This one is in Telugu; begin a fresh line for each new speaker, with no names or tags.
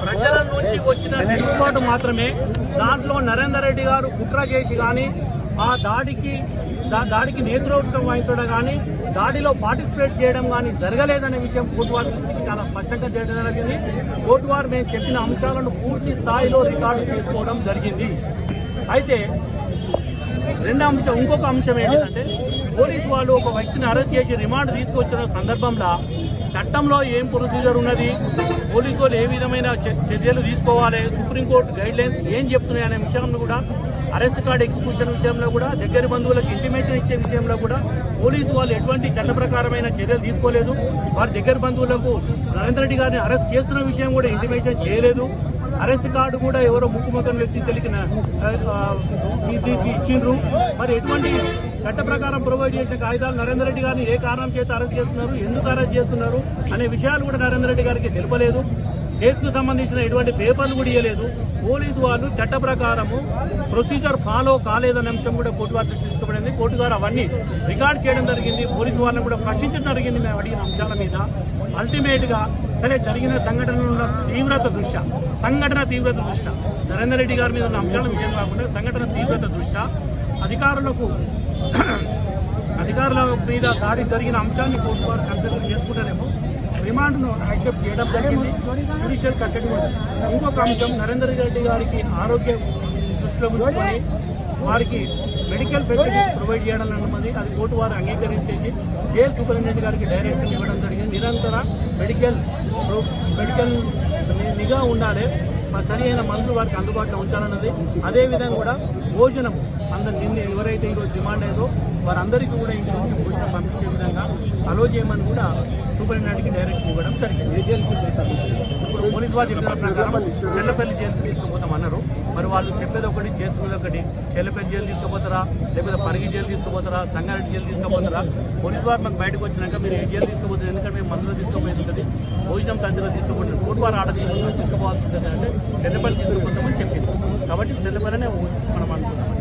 ప్రజల నుంచి వచ్చిన తిరుగుబాటు మాత్రమే. దాంట్లో నరేందర్ రెడ్డి గారు కుట్ర చేసి కానీ ఆ దాడికి నేతృత్వం వహించడం కానీ దాడిలో పార్టిసిపేట్ చేయడం కానీ జరగలేదనే విషయం కోర్టు వారి దృష్టికి చాలా స్పష్టంగా చేయడం జరిగింది. కోర్టు వారు మేము చెప్పిన అంశాలను పూర్తి స్థాయిలో రికార్డు చేసుకోవడం జరిగింది. అయితే ఇంకొక అంశం ఏంటంటే పోలీసు వాళ్ళు ఒక వ్యక్తిని అరెస్ట్ చేసి రిమాండ్ తీసుకొచ్చిన సందర్భంలో చట్టంలో ఏం ప్రొసీజర్ ఉన్నది, పోలీసు వాళ్ళు ఏ విధమైన చర్యలు తీసుకోవాలి, సుప్రీంకోర్టు గైడ్ లైన్స్ ఏం చెప్తున్నాయి అనే విషయంలో కూడా, అరెస్ట్ కార్డు ఎగ్జిక్యూషన్ విషయంలో కూడా, దగ్గర బంధువులకు ఇంటిమేషన్ ఇచ్చే విషయంలో కూడా పోలీసు వాళ్ళు ఎటువంటి చట్ట ప్రకారమైన చర్యలు తీసుకోలేదు. వారి దగ్గర బంధువులకు నరేందర్ రెడ్డి గారిని అరెస్ట్ చేస్తున్న విషయం కూడా ఇంటిమేషన్ చేయలేదు. అరెస్ట్ కార్డు కూడా ఎవరో ముక్కుముఖం వ్యక్తి తెలిసిన ఇచ్చిండ్రు. మరి ఎటువంటి చట్ట ప్రకారం ప్రొవైడ్ చేసిన కాగితాలు నరేందర్ రెడ్డి గారిని ఏ కారణం చేత అరెస్ట్ చేస్తున్నారు, ఎందుకు అరెస్ట్ చేస్తున్నారు అనే విషయాలు కూడా నరేందర్ రెడ్డి గారికి తెలుపలేదు. కేసుకు సంబంధించిన ఎటువంటి పేపర్లు కూడా ఇవ్వలేదు. పోలీసు వాళ్ళు చట్ట ప్రకారము ప్రొసీజర్ ఫాలో కాలేదనే అంశం కూడా కోర్టు వారి దృష్టికి తీసుకుపడింది. కోర్టు గారు అవన్నీ రికార్డ్ చేయడం జరిగింది. పోలీసు వాళ్ళని కూడా ప్రశ్నించడం జరిగింది మేము అడిగిన అంశాల మీద. అల్టిమేట్గా సరే జరిగిన సంఘటన తీవ్రత దృష్ట్యా నరేందర్ రెడ్డి గారి మీద ఉన్న అంశాల విషయం కాకుండా సంఘటన తీవ్రత దృష్ట్యా అధికారుల మీద దాడి జరిగిన అంశాన్ని కోర్టు వారు కన్సిడర్ చేసుకుంటేనేమో రిమాండ్ను యాక్సెప్ట్ చేయడం జరిగింది. Judicial custody. ఇంకొక అంశం నరేందర్ రెడ్డి గారికి ఆరోగ్యం దృష్టిలో ఉంచుకొని వారికి మెడికల్ ఫెసిలిటీస్ ప్రొవైడ్ చేయడం అన్నది అది కోర్టు వారు అంగీకరించేసి జైలు సూపరింటెండెంట్ గారికి డైరెక్షన్ ఇవ్వడం జరిగింది. నిరంతర మెడికల్ నిఘా ఉండాలి, సరి అయిన మందులు వారికి అందుబాటులో ఉంచాలన్నది. అదేవిధంగా కూడా భోజనం నిన్న ఎవరైతే ఈరోజు డిమాండ్ అయ్యారో వారందరికీ కూడా ఇంటి నుంచి భోజనం పంపించే విధంగా అలో చేయమని కూడా సూపరింటెండెంట్కి డైరెక్షన్ ఇవ్వడం జరిగింది. ఇప్పుడు పోలీసు వారు చెప్పిన ప్రకారం చెల్లపల్లి జైలుకి తీసుకుపోతామన్నారు. మరి వాళ్ళు చెప్పేది ఒకటి చేస్తున్నది ఒకటి. చెల్లపల్లి జైలు తీసుకుపోతారా, లేకపోతే పరిగి జైలు తీసుకుపోతారా, సంగారెడ్డి జైలు తీసుకుపోతారా? పోలీసు వారు మాకు బయటకు వచ్చినాక మీరు ఏ జైలు తీసుకుపోతారు, ఎందుకంటే మేము మందులో తీసుకుపోయేది ఉంటుంది, భోజనం తండ్రిలో తీసుకుపోతుంది, కోర్టు వారు ఆర్డర్ తీసుకోవాల్సి ఉంటుంది అంటే చెల్లపల్లి తీసుకుపోతామని చెప్పింది. కాబట్టి చెల్లపల్లినే మనం అనుకుంటాం.